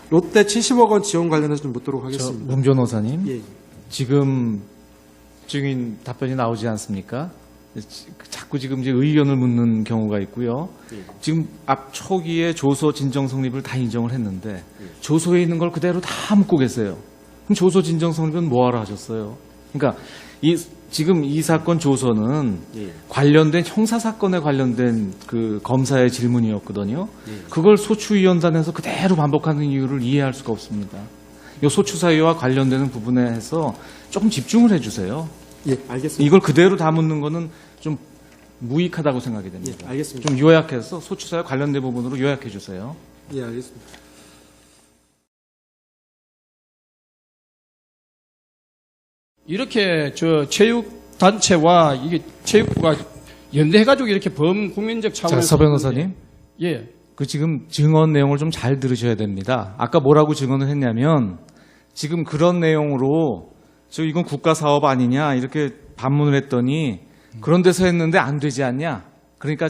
롯데 70억 원 지원 관련해서 좀 묻도록 하겠습니다. 문 변호사님, 예. 지금 증인 답변이 나오지 않습니까? 자꾸 지금 이제 의견을 묻는 경우가 있고요. 예. 지금 앞 초기에 조서 진정 성립을 다 인정을 했는데 조서에 있는 걸 그대로 다 묻고 계세요. 그럼 조서 진정 성립은 뭐하러 하셨어요? 그러니까 지금 이 사건 조서는 예. 관련된 형사 사건에 관련된 그 검사의 질문이었거든요. 예. 그걸 소추위원단에서 그대로 반복하는 이유를 이해할 수가 없습니다. 이 소추 사유와 관련되는 부분에 해서 조금 집중을 해주세요. 예, 알겠습니다. 이걸 그대로 다 묻는 거는 좀 무익하다고 생각이 됩니다. 예, 알겠습니다. 좀 요약해서 소추 사유 관련된 부분으로 요약해 주세요. 예, 알겠습니다. 이렇게 체육단체와 이게 체육부가 연대해가지고 이렇게 범국민적 자, 차원에서. 서 변호사님. 예. 그 지금 증언 내용을 좀 잘 들으셔야 됩니다. 아까 뭐라고 증언을 했냐면 지금 그런 내용으로 이건 국가 사업 아니냐 이렇게 반문을 했더니 그런 데서 했는데 안 되지 않냐. 그러니까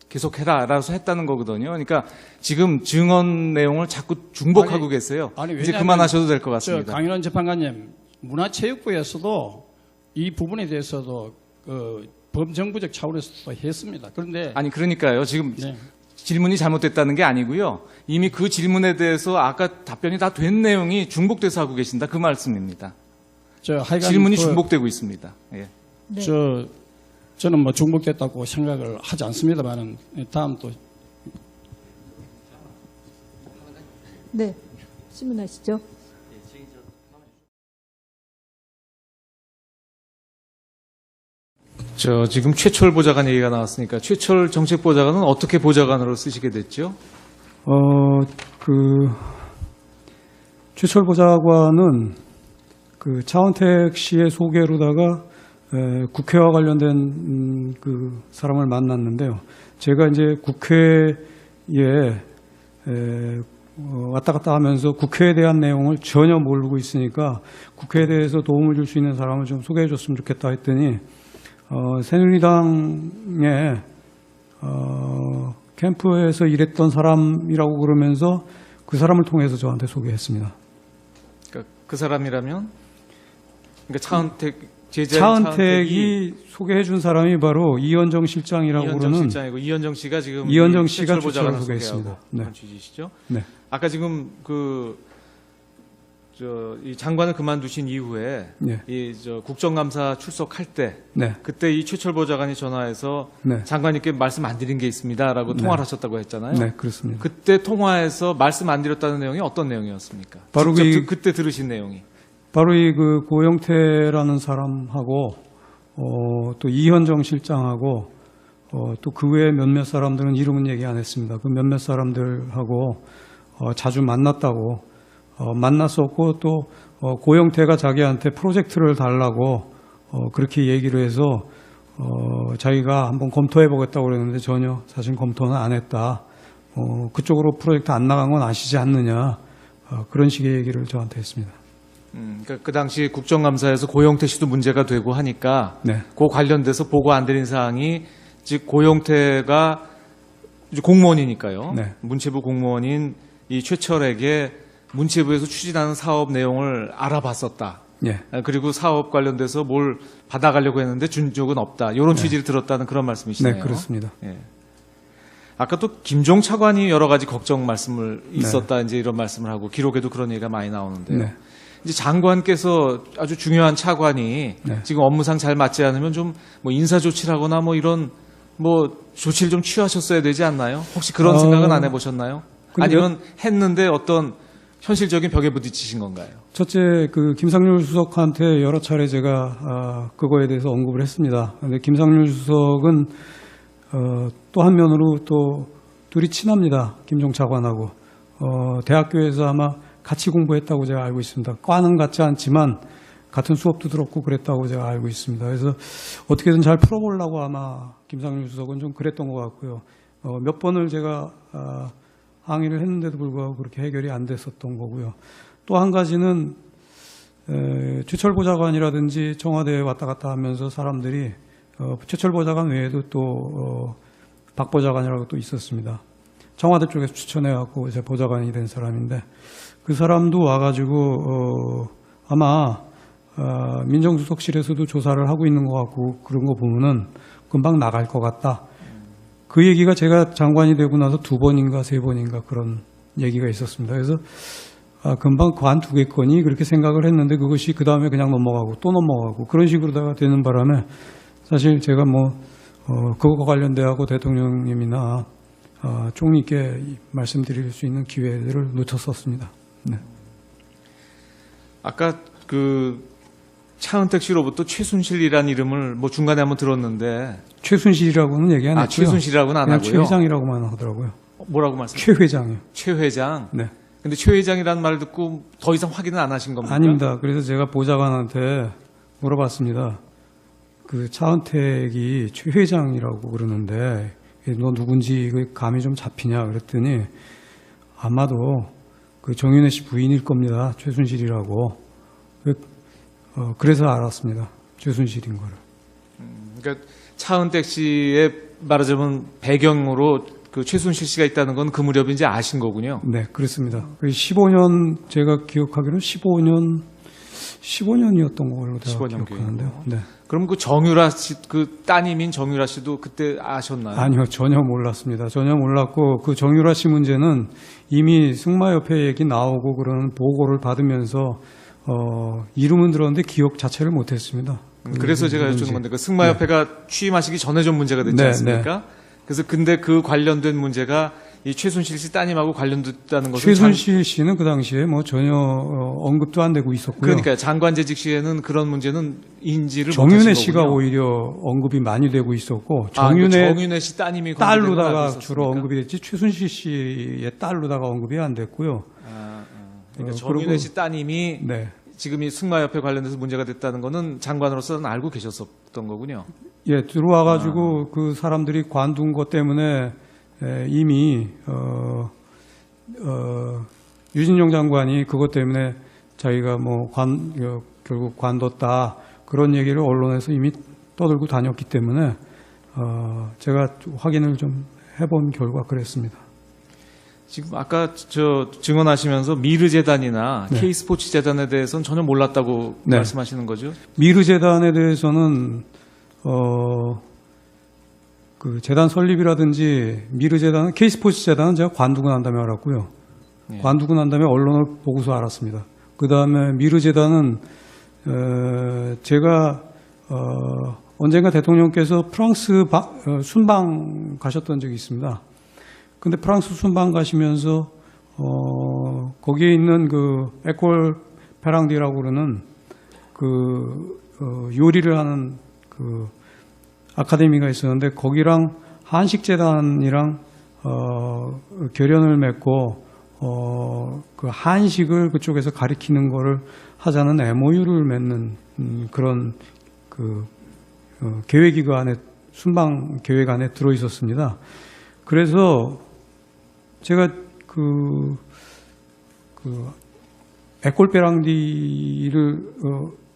계속해라라서 했다는 거거든요. 그러니까 지금 증언 내용을 자꾸 중복하고 계세요. 아니, 이제 왜냐하면 그만하셔도 될 것 같습니다. 강윤환 재판관님, 문화체육부에서도 이 부분에 대해서도 범정부적 차원에서도 했습니다. 그런데 아니 그러니까요. 지금 네. 질문이 잘못됐다는 게 아니고요. 이미 그 질문에 대해서 아까 답변이 다 된 내용이 중복돼서 하고 계신다. 그 말씀입니다. 하여간 질문이 중복되고 있습니다. 예. 네. 저는 뭐 중복됐다고 생각을 하지 않습니다만은 다음 또 네. 질문하시죠. 지금 최철 보좌관 얘기가 나왔으니까 최철 정책보좌관은 어떻게 보좌관으로 쓰시게 됐죠? 최철 보좌관은 차은택 씨의 소개로다가 국회와 관련된 그 사람을 만났는데요. 제가 이제 국회에 왔다 갔다 하면서 국회에 대한 내용을 전혀 모르고 있으니까 국회에 대해서 도움을 줄 수 있는 사람을 좀 소개해 줬으면 좋겠다 했더니 새누리당에 캠프에서 일했던 사람이라고 그러면서 그 사람을 통해서 저한테 소개했습니다. 그러니까 그 사람이라면? 그러니까 차은택이 소개해 준 사람이 바로 이현정 실장이라고 이현정 그러는 실장이고 이현정 씨가 지금 이현정 씨가 최철 보좌관을 소개했습니다. 소개하고 네. 그런 취지시죠? 네. 아까 지금 이 장관을 그만두신 이후에 네. 국정감사 출석할 때 네. 그때 이 최철 보좌관이 전화해서 네. 장관님께 말씀 안 드린 게 있습니다라고 네. 통화를 하셨다고 했잖아요. 네, 그렇습니다. 그때 통화에서 말씀 안 드렸다는 내용이 어떤 내용이었습니까? 바로 직접 그때 들으신 내용이. 바로 고영태라는 사람하고 또 이현정 실장하고 또 그 외에 몇몇 사람들은 이름은 얘기 안 했습니다. 그 몇몇 사람들하고 자주 만났다고 만났었고 또 고영태가 자기한테 프로젝트를 달라고 그렇게 얘기를 해서 자기가 한번 검토해 보겠다고 그랬는데 전혀 사실 검토는 안 했다. 그쪽으로 프로젝트 안 나간 건 아시지 않느냐. 그런 식의 얘기를 저한테 했습니다. 그러니까 그 당시 국정감사에서 고영태 씨도 문제가 되고 하니까 네. 그 관련돼서 보고 안 드린 사항이 즉 고영태가 이제 공무원이니까요. 네. 문체부 공무원인 이 최철에게 문체부에서 추진하는 사업 내용을 알아봤었다. 예. 그리고 사업 관련돼서 뭘 받아가려고 했는데 준 적은 없다. 이런 취지를 들었다는 그런 말씀이시네요. 네, 그렇습니다. 예. 아까 또 김종 차관이 여러 가지 걱정 말씀을 있었다. 이제 이런 말씀을 하고 기록에도 그런 얘기가 많이 나오는데요. 네. 이제 장관께서 아주 중요한 차관이 네. 지금 업무상 잘 맞지 않으면 좀 뭐 인사 조치를 하거나 뭐 이런 뭐 조치를 좀 취하셨어야 되지 않나요? 혹시 그런 생각은 안 해보셨나요? 아니면 했는데 어떤 현실적인 벽에 부딪히신 건가요? 첫째, 김상률 수석한테 여러 차례 제가 그거에 대해서 언급을 했습니다. 그런데 김상률 수석은 또 한 면으로 또 둘이 친합니다. 김종 차관하고 대학교에서 아마 같이 공부했다고 제가 알고 있습니다. 과는 같지 않지만 같은 수업도 들었고 그랬다고 제가 알고 있습니다. 그래서 어떻게든 잘 풀어보려고 아마 김상률 수석은 좀 그랬던 것 같고요. 몇 번을 제가 항의를 했는데도 불구하고 그렇게 해결이 안 됐었던 거고요. 또 한 가지는 최철 보좌관이라든지 청와대에 왔다 갔다 하면서 사람들이 최철 보좌관 외에도 또 박 보좌관이라고 또 있었습니다. 청와대 쪽에서 추천해갖고 이제 보좌관이 된 사람인데 그 사람도 와가지고 아마 민정수석실에서도 조사를 하고 있는 것 같고 그런 거 보면은 금방 나갈 것 같다. 그 얘기가 제가 장관이 되고 나서 2번인가 3번인가 그런 얘기가 있었습니다. 그래서 금방 관두겠거니 그렇게 생각을 했는데 그것이 그 다음에 그냥 넘어가고 또 넘어가고 그런 식으로다가 되는 바람에 사실 제가 그거와 관련돼하고 대통령님이나 총리께 말씀드릴 수 있는 기회를 놓쳤었습니다. 네. 아까 그 차은택 씨로부터 최순실이라는 이름을 중간에 한번 들었는데 최순실이라고는 얘기 안 했고요. 최순실이라고는 안 그냥 하고요. 최 회장이라고만 하더라고요. 뭐라고 말씀? 최 회장이요. 최 회장. 네. 근데 최 회장이라는 말을 듣고 더 이상 확인은 안 하신 겁니까? 아닙니다. 그래서 제가 보좌관한테 물어봤습니다. 그 차은택이 최 회장이라고 그러는데 너 누군지 감이 좀 잡히냐 그랬더니 아마도 그 정윤회 씨 부인일 겁니다. 최순실이라고. 그래서 알았습니다. 최순실인 거를. 그러니까 차은택 씨의 말하자면 배경으로 그 최순실 씨가 있다는 건 그 무렵에 이제 아신 거군요. 네, 그렇습니다. 15년 제가 기억하기로는 15년이었던 걸로 제가 15년 기억하는데요. 네. 그럼 그 정유라 씨, 그 따님인 정유라 씨도 그때 아셨나요? 아니요, 전혀 몰랐습니다. 전혀 몰랐고 그 정유라 씨 문제는 이미 승마협회 얘기 나오고 그런 보고를 받으면서 이름은 들었는데 기억 자체를 못했습니다. 그래서 제가 여쭈는 건데 그 승마협회가 취임하시기 전에 좀 문제가 됐지 않습니까? 그래서 근데 그 관련된 문제가 이 최순실 씨 따님하고 관련됐다는 것은 최순실 씨는 그 당시에 전혀 언급도 안 되고 있었고요. 그러니까 장관재직 시에는 그런 문제는 인지를 정윤회 못하신 씨가 거군요. 오히려 언급이 많이 되고 있었고 정윤회 씨 따님이 딸로다가 주로 언급이 됐지 최순실 씨의 딸로다가 언급이 안 됐고요. 그러니까 정윤회 씨 따님이 네. 지금 이 승마협회 관련돼서 문제가 됐다는 거는 장관으로서는 알고 계셨었던 거군요. 예, 들어와가지고 그 사람들이 관둔 것 때문에 이미 유진용 장관이 그것 때문에 자기가 결국 관뒀다 그런 얘기를 언론에서 이미 떠들고 다녔기 때문에 제가 확인을 좀 해본 결과 그랬습니다. 지금 아까 증언하시면서 미르재단이나 네. K스포츠재단에 대해서는 전혀 몰랐다고 네. 말씀하시는 거죠? 미르재단에 대해서는 그 재단 설립이라든지 미르재단은 K스포츠재단은 제가 관두고 난 다음에 알았고요. 네. 관두고 난 다음에 언론을 보고서 알았습니다. 그 다음에 미르재단은 제가 언젠가 대통령께서 프랑스 순방 가셨던 적이 있습니다. 근데 프랑스 순방 가시면서 거기에 있는 그 에콜 페랑디라고 그러는 그 요리를 하는 그 아카데미가 있었는데 거기랑 한식재단이랑 결연을 맺고 그 한식을 그쪽에서 가리키는 거를 하자는 MOU를 맺는 그런 그 계획이 그 안에 순방 계획 안에 들어 있었습니다. 그래서 제가 그 에콜페랑디를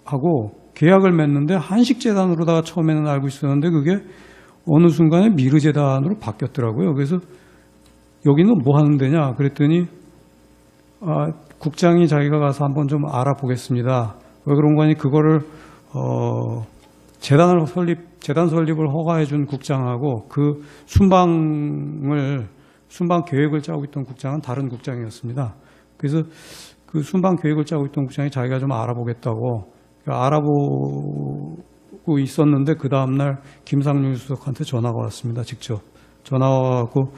하고 계약을 맺는데 한식재단으로다가 처음에는 알고 있었는데 그게 어느 순간에 미르재단으로 바뀌었더라고요. 그래서 여기는 뭐 하는 데냐 그랬더니 국장이 자기가 가서 한번 좀 알아보겠습니다. 왜 그런 거니 그거를 재단 설립을 허가해 준 국장하고 그 순방 계획을 짜고 있던 국장은 다른 국장이었습니다. 그래서 그 순방 계획을 짜고 있던 국장이 자기가 좀 알아보겠다고 알아보고 있었는데 그 다음날 김상률 수석한테 전화가 왔습니다. 직접 전화가 와갖고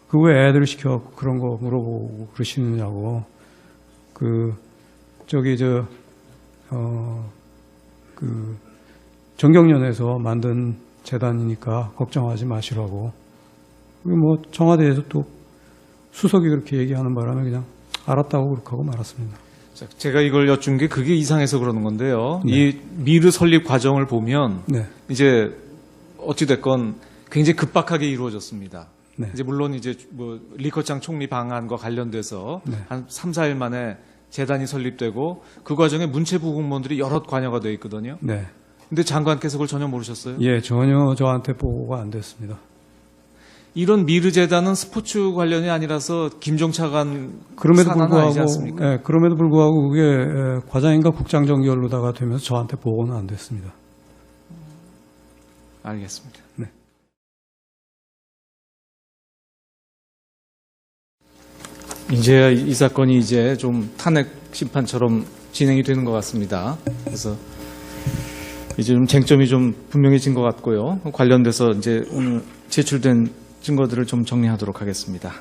그 왜 애들 시켜갖고 그런 거 물어보고 그러시느냐고 정경련에서 만든 재단이니까 걱정하지 마시라고. 청와대에서 또 수석이 그렇게 얘기하는 바람에 그냥 알았다고 그렇게 하고 말았습니다. 제가 이걸 여쭌 게 그게 이상해서 그러는 건데요. 네. 이 미르 설립 과정을 보면 네. 이제 어찌됐건 굉장히 급박하게 이루어졌습니다. 네. 이제 물론 이제 리커창 총리 방안과 관련돼서 네. 한 3, 4일 만에 재단이 설립되고 그 과정에 문체부 공무원들이 여럿 관여가 되어 있거든요. 네. 근데 장관께서 그걸 전혀 모르셨어요? 예, 전혀 저한테 보고가 안 됐습니다. 이런 미르재단은 스포츠 관련이 아니라서 김종차관 그럼에도 산하는 아니지 불구하고, 않습니까? 예, 그럼에도 불구하고 그게 과장인가 국장정 연루다가 되면서 저한테 보고는 안 됐습니다. 알겠습니다. 네. 이제 이 사건이 이제 좀 탄핵 심판처럼 진행이 되는 것 같습니다. 그래서 이제 좀 쟁점이 좀 분명해진 것 같고요. 관련돼서 이제 오늘 제출된 증거들을 좀 정리하도록 하겠습니다.